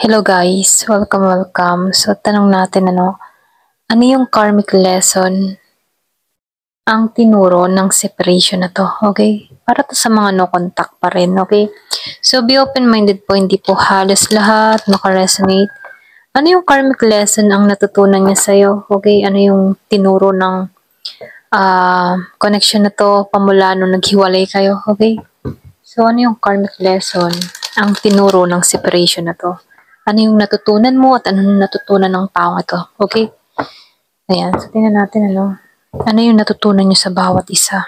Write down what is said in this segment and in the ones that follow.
Hello guys, welcome. So tanong natin ano yung karmic lesson ang tinuro ng separation na to, okay? Para to sa mga no contact pa rin, okay? So be open-minded po, hindi po halos lahat makaresonate. Ano yung karmic lesson ang natutunan niya sa'yo, okay? Ano yung tinuro ng connection na to pamula nung naghiwalay kayo, okay? So ano yung karmic lesson ang tinuro ng separation na to? Ano yung natutunan mo at ano yung natutunan ng taong ito. Okay? Ayan. So, tingnan natin ano yung natutunan nyo sa bawat isa.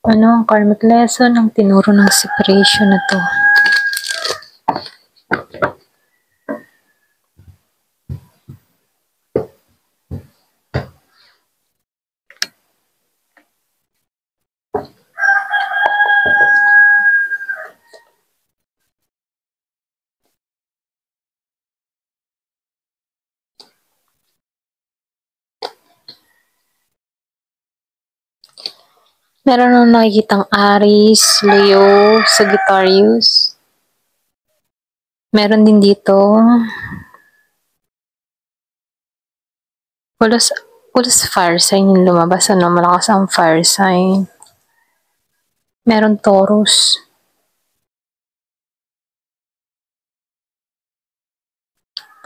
Ano ang karmic lesson ang tinuro ng separation na to? Meron nang nakikitang Aries, Leo, Sagittarius. Meron din dito pulos fire sign yung lumabas. Malakas ang fire sign. Meron Taurus.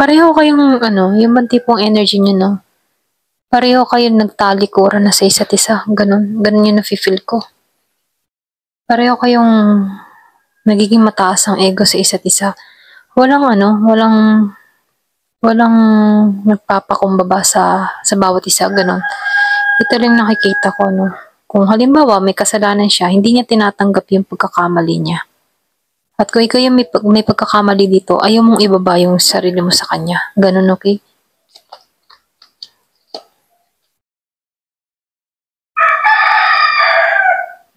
Pareho kayong yung bang tipong energy nyo, pareho kayong nagtalikuran na sa isa't isa. Ganun yung nafe-feel ko. Pareho kayong nagiging mataas ang ego sa isa't isa. Walang nagpapakumbaba sa bawat isa, ganun. Ito rin nakikita ko, Kung halimbawa may kasalanan siya, hindi niya tinatanggap yung pagkakamali niya. At kung ikaw yung may pagkakamali dito, ayaw mong ibaba yung sarili mo sa kanya. Ganun, okay?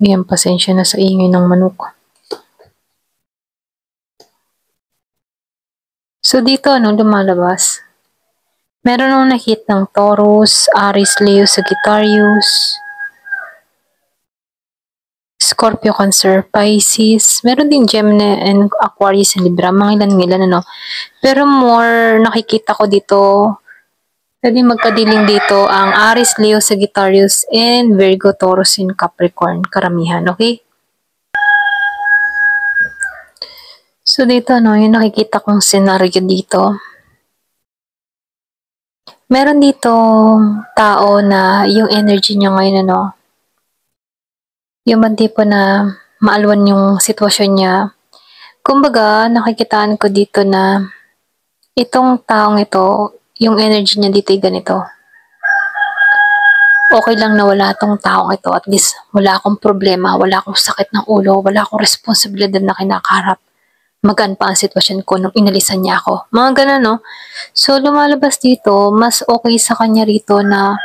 Ayan, pasensya na sa ingay ng manok. So, dito, lumalabas. Meron nung nakitang Taurus, Aries, Leo, Sagittarius, Scorpio, Cancer, Pisces. Meron din Gemini and Aquarius and Libra. Mga ilan, Pero more nakikita ko dito, pwede magkadiling dito ang Aries, Leo, Sagittarius, and Virgo, Taurus, and Capricorn. Karamihan, okay? So dito, yung nakikita kong scenario dito. Meron dito tao na yung energy niya ngayon, yung bang tipo na maalwan yung sitwasyon niya. Kumbaga, nakikitaan ko dito na itong taong ito, yung energy niya dito ay ganito. Okay lang na wala tong taong ito. At least, wala akong problema, wala akong sakit ng ulo, wala akong responsibilidad na kinakaharap. Magaan pa ang sitwasyon ko nung inalisan niya ako. Mga ganun, no? So, lumalabas dito, mas okay sa kanya rito na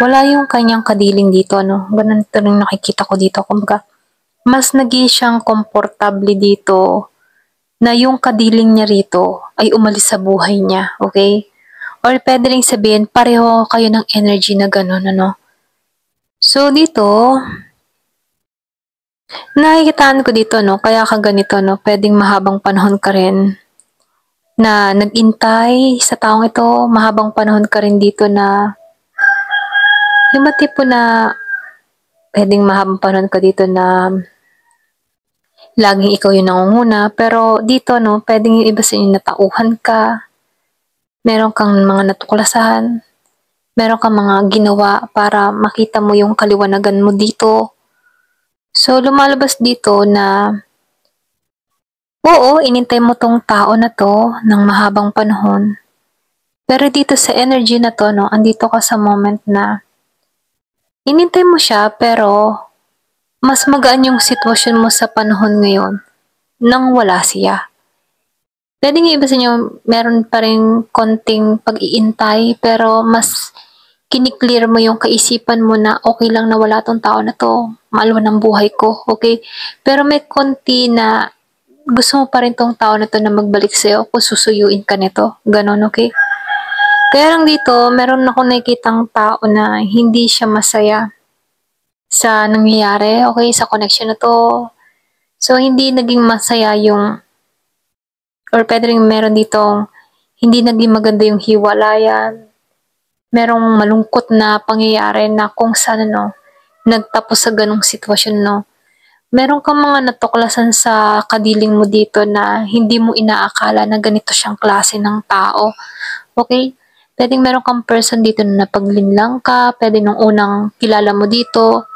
wala yung kanyang kadiling dito, Ganun ito rin nakikita ko dito. Kumbaga, mas naging siyang komportable dito na yung kadiling niya rito ay umalis sa buhay niya, okay? Or pwede rin sabihin, pareho kayo ng energy na gano'n, So, dito, nakikitaan ko dito, kaya ka ganito, pwedeng mahabang panahon ka rin na nag-intay sa taong ito, mahabang panahon ka rin dito na yung tipo na pwedeng mahabang panahon ka dito na laging ikaw yung nangunguna, pero dito, pwedeng yung iba sa inyo natauhan ka, meron kang mga natuklasan, meron kang mga ginawa para makita mo yung kaliwanagan mo dito. So, lumalabas dito na, oo, inintay mo tong tao na to ng mahabang panahon. Pero dito sa energy na to, andito ka sa moment na inintay mo siya, pero mas magaan yung sitwasyon mo sa panahon ngayon nang wala siya. Pwede nga iba sa inyo, meron pa rin konting pag-iintay, pero mas kiniklear mo yung kaisipan mo na okay lang na wala tong tao na to, maalwan ng buhay ko, okay? Pero may konti na gusto mo pa rin tong tao na to na magbalik sa'yo kung susuyuin ka nito. Ganon, okay? Kaya lang dito, meron ako nakikitang tao na hindi siya masaya. sa nangyayari, okay, sa connection na 'to. So, hindi naging masaya yung or puwede ring meron ditong hindi naging maganda yung hiwalayan, merong malungkot na pangyayari na kung saan ano, nagtapos sa gano'ng sitwasyon 'no. Meron kang mga natuklasan sa kadiling mo dito na hindi mo inaakala na ganito siyang klase ng tao, okey? Puwedeng meron kang person dito na napaglinlang ka, puwede nung unang kilala mo dito,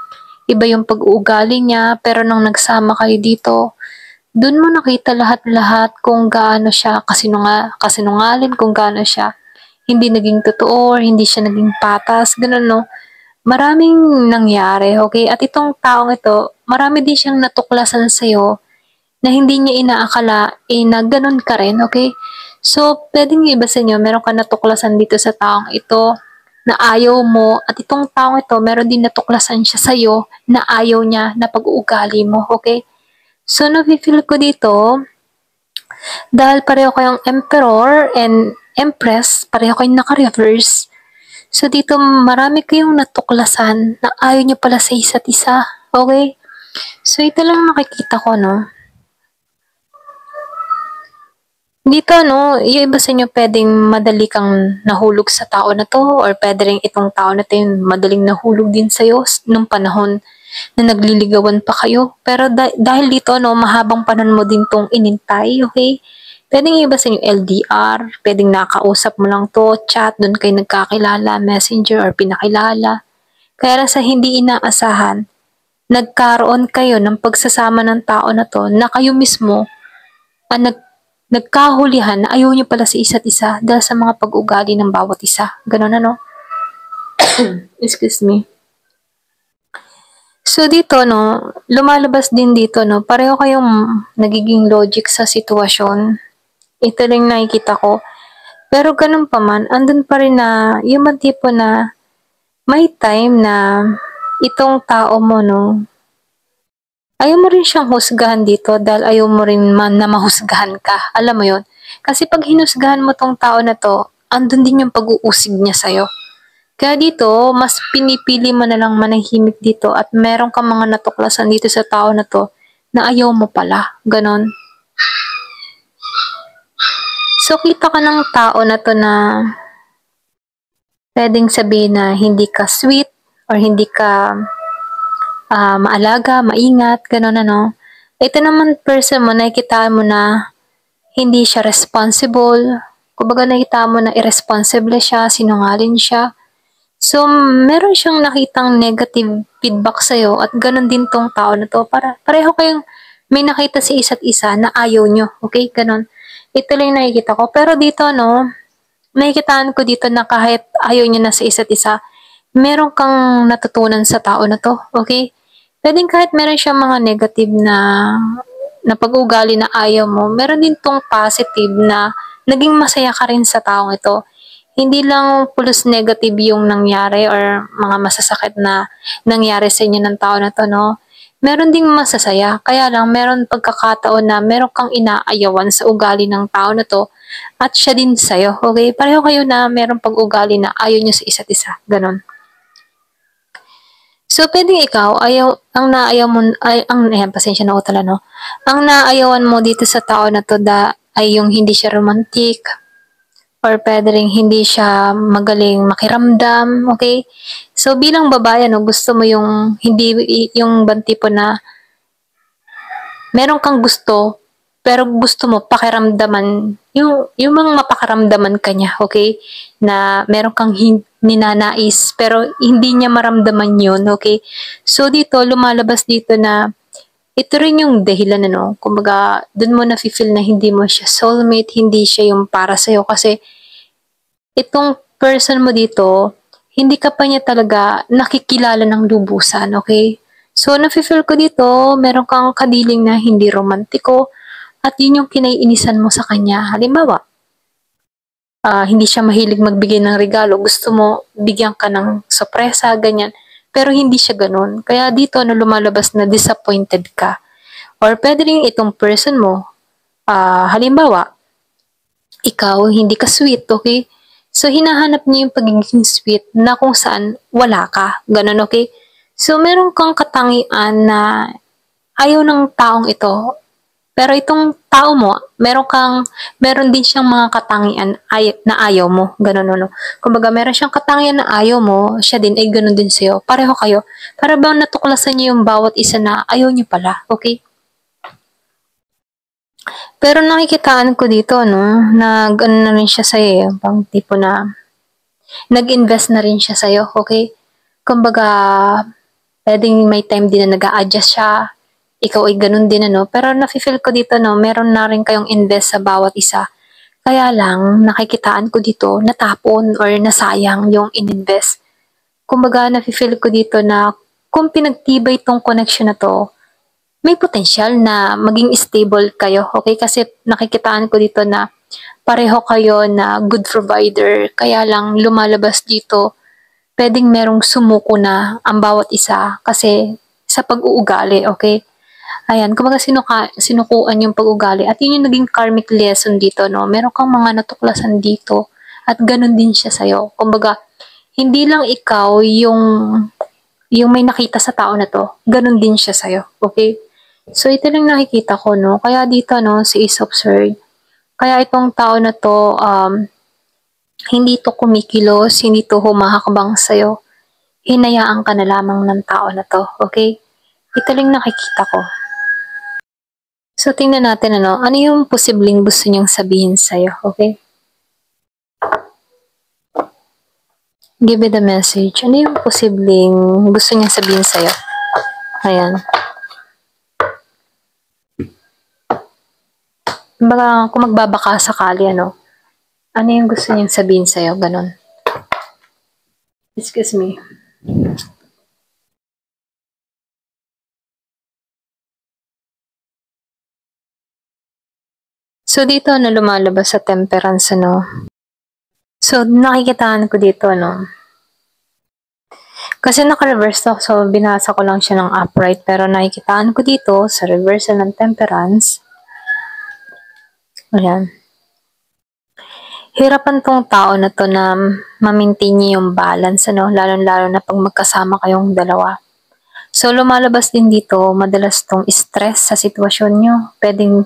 iba yung pag-uugali niya, pero nung nagsama kayo dito, dun mo nakita lahat-lahat kung gaano siya kasinungaling, kung gaano siya hindi naging totoo or hindi siya naging patas, gano'n 'no. Maraming nangyari, okey? At itong taong ito, marami din siyang natuklasan sa'yo na hindi niya inaakala, na gano'n ka rin, okey? So, puwedeng yung iba sa inyo meron kang natuklasan dito sa taong ito na ayaw mo at itong taong ito meron din natuklasan siya sa'yo na ayaw niya na pag-uugali mo, okey? So, nafi-feel ko dito, dahil pareho kayong Emperor and Empress, pareho kayong naka-reverse, so dito marami kayong natuklasan na ayaw niyo pala sa isa't isa, okey? So ito lang nakikita ko 'no. Dito 'no, yung iba sa inyo puwedeng madali kang nahulog sa tao na 'to or puwede ring itong tao na 'to yung madaling nahulog din sa'yo nung panahon na nagliligawan pa kayo. Pero dahil dito 'no, mahabang panahon mo din 'tong inintay, okey? Puwedeng yung iba sa inyo LDR, puwedeng nakakausap mo lang 'to, chat, dun kayo nagkakilala, Messenger or pinakilala. Kaya lang sa hindi inaasahan, nagkaroon kayo ng pagsasama ng tao na 'to na kayo mismo ang nagkahulihan na ayaw niyo pala sa isa't isa dahil sa mga pag-ugali ng bawat isa, gano'n ano? Excuse me. So dito 'no, lumalabas din dito 'no, pareho kayong nagiging logic sa sitwasyon. Ito rin nakikita ko. Pero gano'n pa man, andun pa rin na yung mga tipo na may time na itong tao mo 'no, ayaw mo rin siyang husgahan dito dahil ayaw mo rin man na mahusgahan ka, alam mo yun? Kasi 'pag hinusgahan mo 'tong tao na 'to, andun din yung pag-uusig niya sa'yo. Kaya dito, mas pinipili mo na lang manahimik dito at meron kang mga natuklasan dito sa tao na 'to na ayaw mo pala, gano'n. So kita ka ng tao na 'to na puwedeng sabihin na hindi ka sweet or hindi ka maalaga, maingat, gano'n ano. Ito naman person mo nakikitaan mo na hindi siya responsible, kumbaga nakita mo na irresponsible siya, sinungaling siya. So, meron siyang nakitang negative feedback sa'yo at gano'n din 'tong tao na 'to, pareho kayong may nakita sa isa't isa na ayaw niyo, okey, gano'n. Ito lang yung nakikita ko. Pero dito 'no, nakikitaan ko dito na kahit ayaw niyo na sa isa't isa, meron kang natutunan sa tao na 'to, okey? Puwedeng kahit meron siyang mga negative na pag-uugali na ayaw mo, meron din 'tong positive na naging masaya ka rin sa taong ito. Hindi lang pulos negative yung nangyari or mga masasakit na nangyari sa inyo ng tao na 'to 'no. Meron ding masasaya, kaya lang meron pagkakataon na meron kang inaayawan sa ugali ng tao na 'to at siya din sa'yo, okey? Pareho kayo na merong pag-uugali na ayaw niyo sa isa't isa, gano'n. So, puwedeng ikaw ang naayaw mo ay ayan pasensya na utol ano. Ang naaayawan mo dito sa tao na 'to ay yung hindi siya romantic or puwede ring hindi siya magaling makiramdam, okey? So, bilang babae ano, gusto mo yung hindi yung bang tipo na meron kang gusto, pero gusto mo pakiramdaman yung mga mapakiramdaman ka niya, okey? Na meron kang ninanais pero hindi niya maramdaman yun, okey? So, dito lumalabas dito na ito rin yung dahilan ano, kumbaga dun mo nafi-feel na hindi mo siya soulmate, hindi siya yung para sa'yo kasi itong person mo dito, hindi ka pa niya talaga nakikilala ng lubusan, okey? So, nafi-feel ko dito, meron kang kadiling na hindi romantiko at yun yung kinaiinisan mo sa kanya. Halimbawa, hindi siya mahilig magbigay ng regalo, gusto mo bigyan ka ng sorpresa, ganyan. Pero hindi siya gano'n. Kaya dito ano lumalabas na disappointed ka. Or puwede rin itong person mo, halimbawa, ikaw hindi ka sweet, okey? So, hinahanap niya yung pagiging sweet na kung saan wala ka, gano'n, okey? So, meron kang katangian na ayaw ng taong ito. Pero itong tao mo, meron din siyang mga katangian na ayaw mo. Ganun, no? Kumbaga, meron siyang katangian na ayaw mo, siya din ay ganun din sa'yo. Pareho kayo. Para bang natuklasan niyo yung bawat isa na ayaw niyo pala, okay? Pero nakikitaan ko dito, no, ano na rin siya sa'yo, pang tipo na, nag-invest na rin siya sa'yo, okay? Kumbaga, pwedeng may time din na nag-a-adjust siya, ikaw ay ganun din, ano, pero nafe-feel ko dito, no, meron na rin kayong invest sa bawat isa. Kaya lang, nakikitaan ko dito, natapon or nasayang yung ininvest. Kumbaga, nafe-feel ko dito na kung pinagtibay tong connection na to, may potensyal na maging stable kayo, okay? Kasi nakikitaan ko dito na pareho kayo na good provider, kaya lang lumalabas dito, pwedeng merong sumuko na ang bawat isa kasi sa pag-uugali, okay? Ayan, kumbaga sinukuan yung pag-ugali at yun yung naging karmic lesson dito, no? Meron kang mga natuklasan dito at ganun din siya sa'yo. Kumbaga, hindi lang ikaw yung may nakita sa tao na to, ganun din siya sa'yo, okay? So, ito lang nakikita ko, no? Kaya dito, no, si Ace of Swords, kaya itong tao na to, hindi to kumikilos, hindi to humahakbang sa'yo. Hinayaan ka na lamang ng tao na to, okay? Ito lang nakikita ko. So, tingnan natin ano yung posibleng gusto niyang sabihin sa'yo, okay? Give it a message. Ano yung posibleng gusto niyang sabihin sa'yo? Ayan. Baka kung magbabaka sakali, ano yung gusto niyang sabihin sa'yo? Ganon. Excuse me. So, dito na lumalabas sa temperance, ano? So, nakikitaan ko dito, no? Kasi naka-reverse to, so binasa ko lang siya ng upright. Pero nakikitaan ko dito sa reversal ng temperance. Ayan. Hirapan tong tao na to na ma-maintain niya yung balance, ano? Lalo-lalo na pag magkasama kayong dalawa. So, lumalabas din dito, madalas tong stress sa sitwasyon nyo. Pwedeng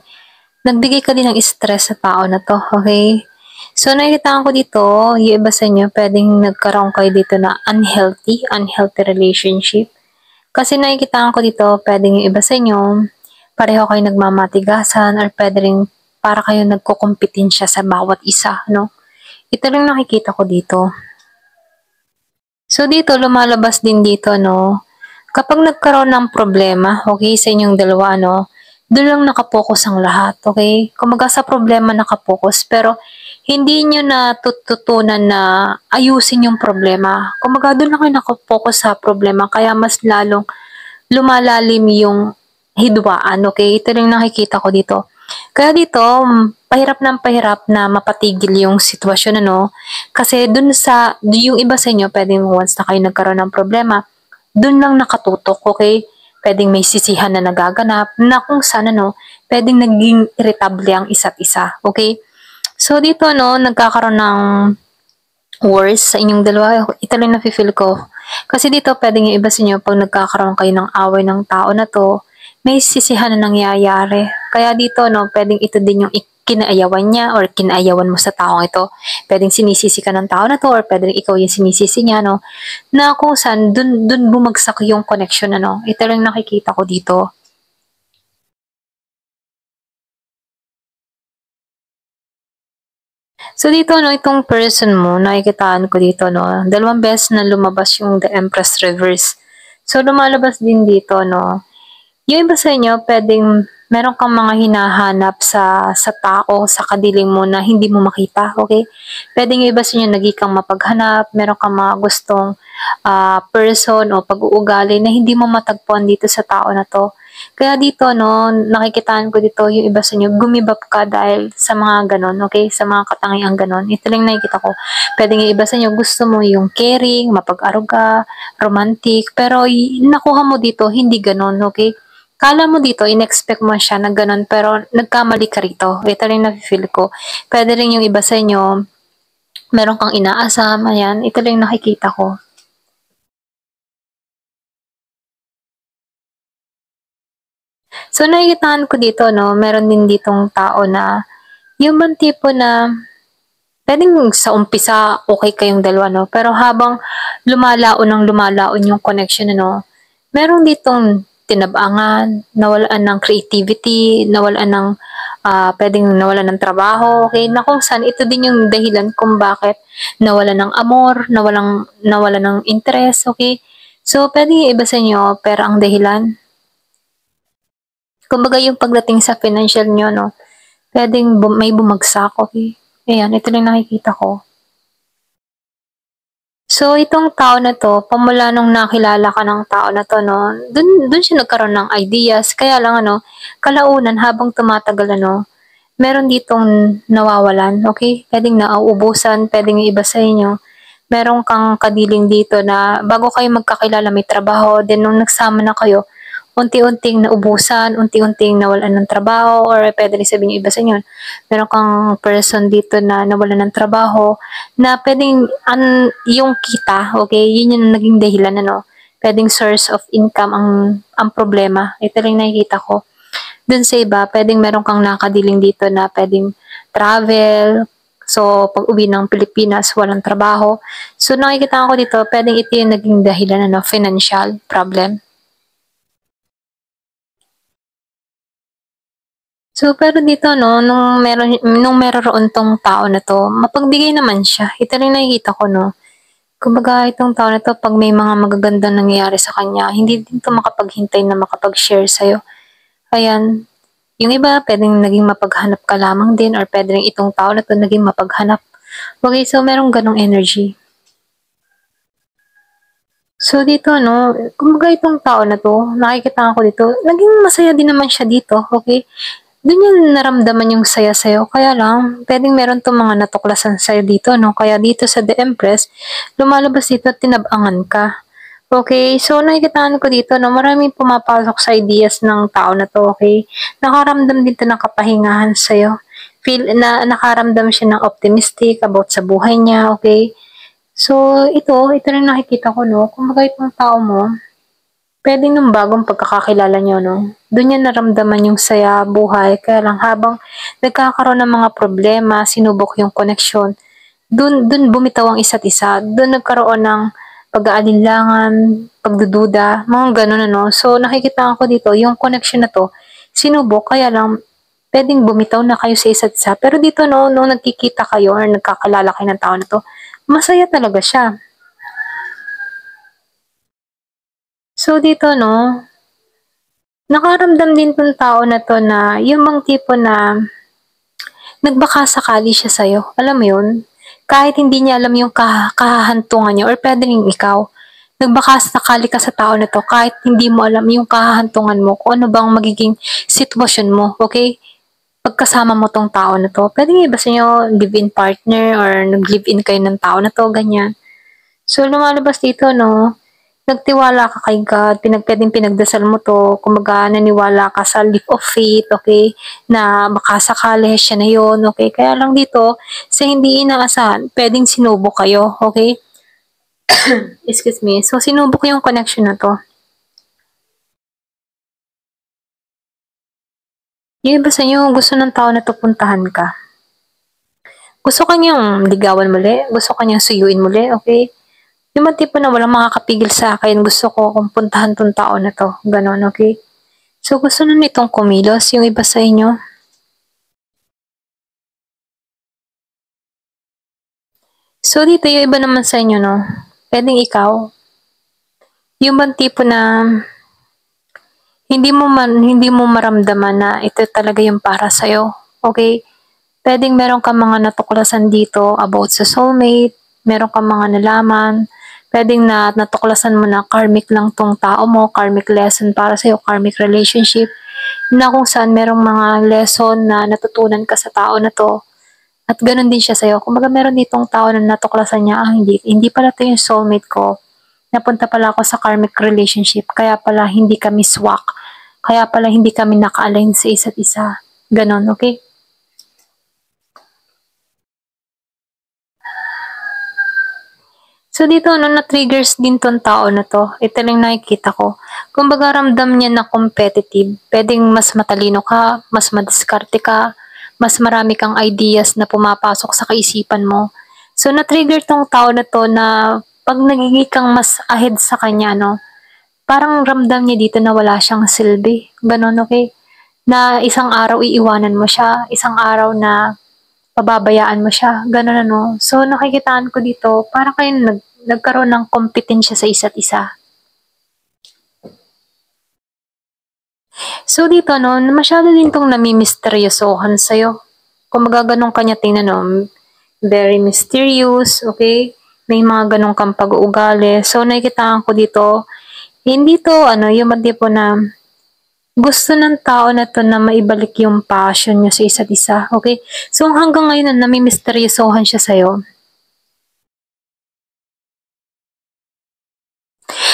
nagbigay ka din ng stress sa tao na to, okay? So, nakikita ko dito, yung iba sa inyo, pwedeng nagkaroon kayo dito na unhealthy relationship. Kasi nakikita ko dito, pwedeng yung iba sa inyo, pareho kayo nagmamatigasan or pwede rin para kayo nagkukumpetensya sa bawat isa, no? Ito lang nakikita ko dito. So, dito, lumalabas din dito, no? Kapag nagkaroon ng problema, okay, sa inyong dalawa, no, doon lang nakapokus ang lahat, okay? Kumaga sa problema nakapokus, pero hindi nyo natututunan na ayusin yung problema. Kumaga doon lang kayo nakapokus sa problema, kaya mas lalong lumalalim yung hidwaan, okay? Ito lang nakikita ko dito. Kaya dito, pahirap ng pahirap na mapatigil yung sitwasyon, ano? Kasi yung iba sa inyo, pwedeng once na kayo nagkaroon ng problema, dun lang nakatutok, okay? Pwedeng may sisihan na nagaganap na kung saan, ano, pwedeng naging irritable ang isa't isa, okay? So, dito, no, nagkakaroon ng worse sa inyong dalawa. Ito lang nafe-feel ko. Kasi dito, pwedeng yung iba sa inyo, pag nagkakaroon kayo ng away ng tao na to, may sisihan na nangyayari. Kaya dito, no, pwedeng ito din yung kinaayawan niya or kinaayawan mo sa taong ito. Pwedeng sinisisi ka ng tao na to or pwedeng ikaw yung sinisisi niya, no, na kung saan dun bumagsak yung connection, ano. Ito lang nakikita ko dito. So dito, no, itong person mo, nakikitaan ko dito, no, 2 beses na lumabas yung The Empress Reverse. So lumalabas din dito, no, yung iba sa inyo, pwedeng meron kang mga hinahanap sa tao, sa kadiling mo na hindi mo makita, okay? Pwedeng yung iba sa inyo, naging kang mapaghanap, meron kang mga gustong person o pag-uugali na hindi mo matagpuan dito sa tao na to. Kaya dito, no, nakikitaan ko dito yung iba sa inyo, gumibap ka dahil sa mga ganon, okay? Sa mga katangiang ganon. Ito lang nakikita ko. Pwede yung iba sa inyo, gusto mo yung caring, mapag-aruga, romantic, pero nakuha mo dito, hindi ganon, okay? Kala mo dito, in-expect mo siya na ganon, pero nagkamali ka rito. Ito lang na-feel ko. Pwede rin yung iba sa inyo, meron kang inaasam, ayan, ito lang nakikita ko. So, nakikitaan ko dito 'no, meron din ditong tao na yung bang tipo na puwedeng sa umpisa okey kayong dalawa 'no, pero habang lumalaon ng lumalaon yung connection ano, meron ditong tinab-angan, nawalan ng creativity, nawalan ng, puwedeng nawalan ng trabaho, okey, na kung saan ito din yung dahilan kung bakit nawalan ng amor, nawalan ng interes, okey. So, puwedeng yung iba sa inyo pera ang dahilan. Kumbaga yung pagdating sa financial niyo 'no, puwedeng may bumagsak, okey. Ayan, ito lang nakikita ko. So, itong tao na 'to, pamula nung nakilala ka ng tao na 'to 'no, dun siya nagkaroon ng ideas. Kaya lang ano, kalaunan habang tumatagal ano, meron ditong nawawalan, okey? Puwedeng nauubusan, puwedeng yung iba sa inyo, meron kang kadiling dito na bago kayo magkakilala may trabaho, then nung nagsama na kayo, unti-unting naubusan, unti-unting nawalan ng trabaho or puwede rin sabihin yung iba sa inyo, meron kang person dito na nawalan ng trabaho na puwedeng yung kita, okey, yun yung naging dahilan ano, puwedeng source of income ang problema. Ito lang nakikita ko. Dun sa iba, puwedeng meron kang nakadiling dito na puwedeng travel, so pag-uwi ng Pilipinas walang trabaho. So nakikita ko dito puwedeng ito yung naging dahilan ano, financial problem. So, pero dito 'no, nung meroroon 'tong tao na 'to, mapagbigay naman siya. Ito rin nakikita ko 'no. Kumbaga itong tao na 'to 'pag may mga magagandang nangyayari sa kanya, hindi din 'to makapaghintay na makapag-share sa'yo. Ayan, yung iba puwedeng naging mapaghanap ka lamang din or puwede ring itong tao na 'to naging mapaghanap. Okey, so merong gano'ng energy. So dito 'no, kumbaga itong tao na 'to, nakikitaan ko dito, naging masaya din naman siya dito, okey? Dun niya naramdaman yung saya sa'yo, kaya lang puwedeng meron 'tong mga natuklasan sa'yo dito 'no, kaya dito sa The Empress, lumalabas dito tinab-angan ka. Okey, so nakikitaan ko dito 'no, maraming pumapasok sa ideas ng tao na 'to, okey? Nakaramdam din 'to ng kapahingahan sa'yo, feel na nakaramdam siya ng optimistic about sa buhay niya, okey? So ito rin nakikita ko 'no, kumbaga itong tao mo, puwedeng nung bagong pagkakakilala niyo 'no, dun niya naramdaman yung saya, buhay, kaya lang habang nagkakaroon ng mga problema, sinubok yung koneksyon, dun bumitaw ang isa't isa, dun nagkaroon ng pag-aalinlangan, pagdududa, mga gano'n ano. So nakikitaan ko dito yung connection na 'to, sinubok kaya lang puwedeng bumitaw na kayo sa isa't isa. Pero dito 'no, nung nagkikita kayo or nagkakilala kayo ng tao na 'to, masaya talaga siya. So dito 'no, nakaramdam din 'tong tao na 'to na yung bang tipo na nagbaka-sakali siya sa'yo, alam mo yun? Kahit hindi niya alam yung kahahantungan niya or puwede ring ikaw, nagbaka-sakali ka sa tao na 'to kahit hindi mo alam yung kahahantungan mo, kung ano bang magiging sitwasyon mo, okey? Pagkasama mo 'tong tao na 'to. Puwedeng iba sa inyo live-in partner or nag-live-in kayo ng tao na 'to, ganyan. So, lumalabas dito 'no, nagtiwala ka kay God, puwedeng pinagdasal mo 'to, kumbaga naniwala ka sa leap of faith, okey, na baka sakali siya na yun, okey. Kaya lang dito, sa hindi inaasahan, puwedeng sinubok kayo, okey? Excuse me. So, sinubok yung connection na 'to. Yung iba sa inyo, gusto ng tao na 'to puntahan ka. Gusto ka niyang ligawan muli, gusto ka niyang suyuin muli, okey? Yung mga tipo na walang makakapigil sa'kin, gusto ko kung puntahan 'tong tao na 'to, gano'n, okey? So, gusto na nitong kumilos yung iba sa inyo. So, dito yung iba naman sa inyo 'no, puwedeng ikaw, yung bang tipo na hindi mo maramdaman na ito talaga yung para sa'yo, okey? Puwedeng meron kang mga natuklasan dito about sa soulmate, meron kang mga nalaman, puwedeng natuklasan mo na karmic lang 'tong tao mo, karmic lesson para sa'yo, karmic relationship, na kung saan merong mga lesson na natutunan ka sa tao na 'to at gano'n din siya sa'yo. Kumbaga meron ditong tao na natuklasan niya, hindi pala 'to yung soulmate ko, napunta pala ako sa karmic relationship kaya pala hindi kami swak, kaya pala hindi kami naka-align sa isa't isa, gano'n, okey? So So dito, no, na-triggers din tong tao na to. Ito lang nakikita ko. Kumbaga ramdam niya na competitive. Pwedeng mas matalino ka, mas madiskarte ka, mas marami kang ideas na pumapasok sa kaisipan mo. So na-trigger tong tao na to na pag nagiging kang mas ahead sa kanya, no, parang ramdam niya dito na wala siyang silbi. Ganon, okay? Na isang araw iiwanan mo siya, isang araw na pababayaan mo siya, gano'n ano. So, nakikitaan ko dito, parang kayo nagkaroon ng kompetensya sa isa't isa. So, dito, no, masyado din tong namimisteryosohan sa'yo. Kung magaganon kanya tingnan, no, very mysterious, okay? May mga ganong kang pag-uugali. So, nakikitaan ko dito, hindi to, yung tipo na gusto ng tao na to na maibalik yung passion nyo sa isa't isa, okay? So, hanggang ngayon, namimisteryosohan siya sa'yo.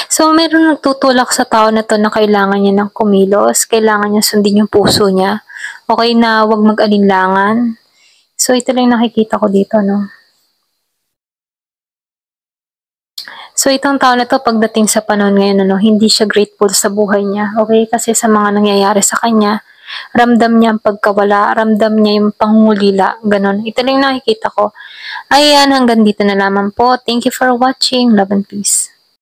So, meron nagtutulak sa tao na to na kailangan niya ng kumilos, kailangan niya sundin yung puso niya. Okay na wag mag-alinlangan. So, ito lang nakikita ko dito, no? So, itong tao na to, pagdating sa panahon ngayon, ano, hindi siya grateful sa buhay niya. Okay? Kasi sa mga nangyayari sa kanya, ramdam niya ang pagkawala, ramdam niya yung pangulila, ganon. Ito lang nakikita ko. Ayan, hanggang dito na lamang po. Thank you for watching. Love and peace.